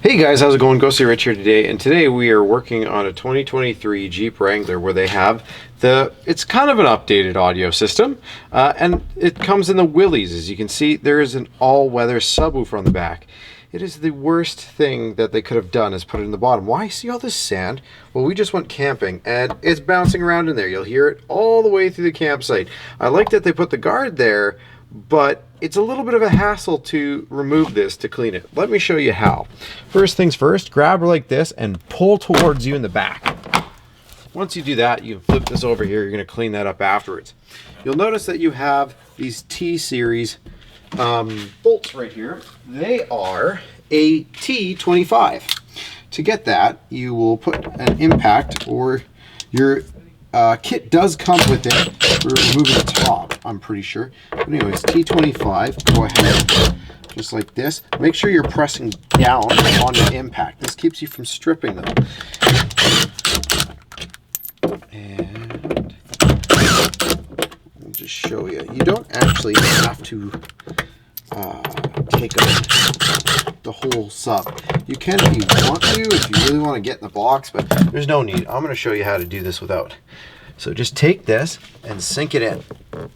Hey guys, how's it going? Ghostly Rich here today, and today we are working on a 2023 Jeep Wrangler where they have it's kind of an updated audio system, and it comes in the Willys. As you can see, there is an all-weather subwoofer on the back. It is the worst thing that they could have done is put it in the bottom. Why? See all this sand? Well, we just went camping and it's bouncing around in there. You'll hear it all the way through the campsite. I like that they put the guard there, but it's a little bit of a hassle to remove this to clean it. Let me show you how. First things first, grab her like this and pull towards you in the back. Once you do that, you flip this over here. You're going to clean that up afterwards. You'll notice that you have these T-series bolts right here. They are a T25. To get that, you will put an impact, or your kit does come with it for removing the top, I'm pretty sure. But anyway, it's T25. Go ahead, just like this. Make sure you're pressing down on the impact. This keeps you from stripping them. And I'll just show you. You don't actually have to take out the whole sub. You can if you want to, if you really want to get in the box, but there's no need. I'm going to show you how to do this without. So just take this and sink it in.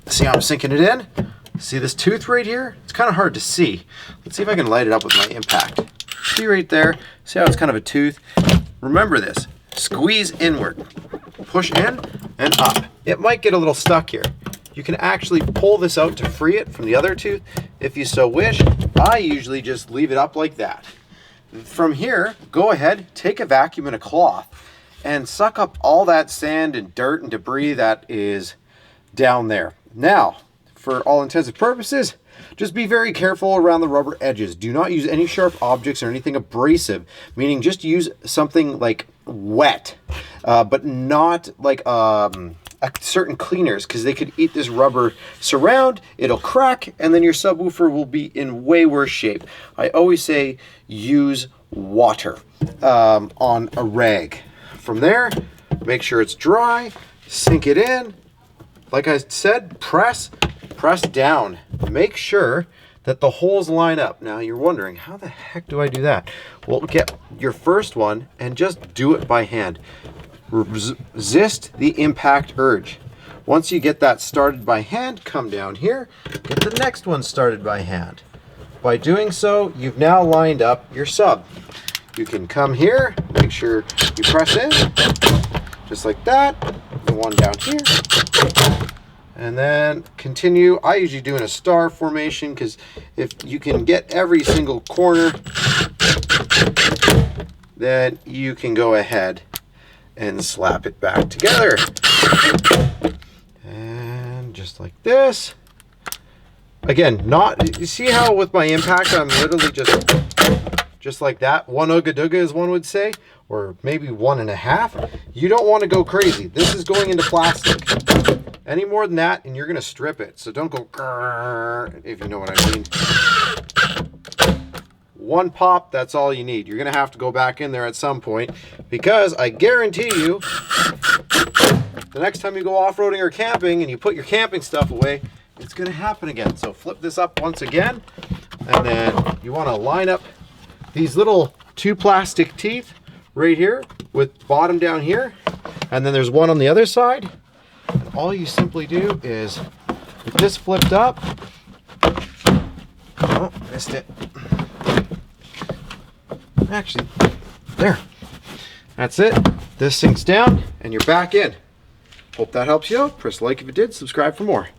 See how I'm sinking it in? See this tooth right here? It's kind of hard to see. Let's see if I can light it up with my impact. See right there? See how it's kind of a tooth? Remember this. Squeeze inward. Push in and up. It might get a little stuck here. You can actually pull this out to free it from the other tooth if you so wish. I usually just leave it up like that. From here, go ahead, take a vacuum and a cloth and suck up all that sand and dirt and debris that is down there. Now, for all intents and purposes, just be very careful around the rubber edges. Do not use any sharp objects or anything abrasive, meaning just use something like wet, but not like certain cleaners, because they could eat this rubber surround, it'll crack, and then your subwoofer will be in way worse shape. I always say use water on a rag. From there, make sure it's dry, sink it in. Like I said, press down. Make sure that the holes line up. Now you're wondering, how the heck do I do that? Well, get your first one and just do it by hand. Resist the impact urge. Once you get that started by hand, come down here, get the next one started by hand. By doing so, you've now lined up your sub. You can come here, make sure you press in, just like that. The one down here. And then continue. I usually do in a star formation, because if you can get every single corner, then you can go ahead and slap it back together. And just like this. Again, you see how with my impact I'm literally just like that, one ooga dooga as one would say, or maybe 1.5. You don't want to go crazy. This is going into plastic. Any more than that and you're going to strip it. So don't go grrr, if you know what I mean. One pop, that's all you need. You're going to have to go back in there at some point, because I guarantee you the next time you go off-roading or camping and you put your camping stuff away, it's going to happen again. So flip this up once again, and then you want to line up these little 2 plastic teeth right here with bottom down here, and then there's one on the other side. And all you simply do is, with this flipped up, oh, missed it. Actually, there. That's it. This sinks down and you're back in. Hope that helps you out. Press like if it did, subscribe for more.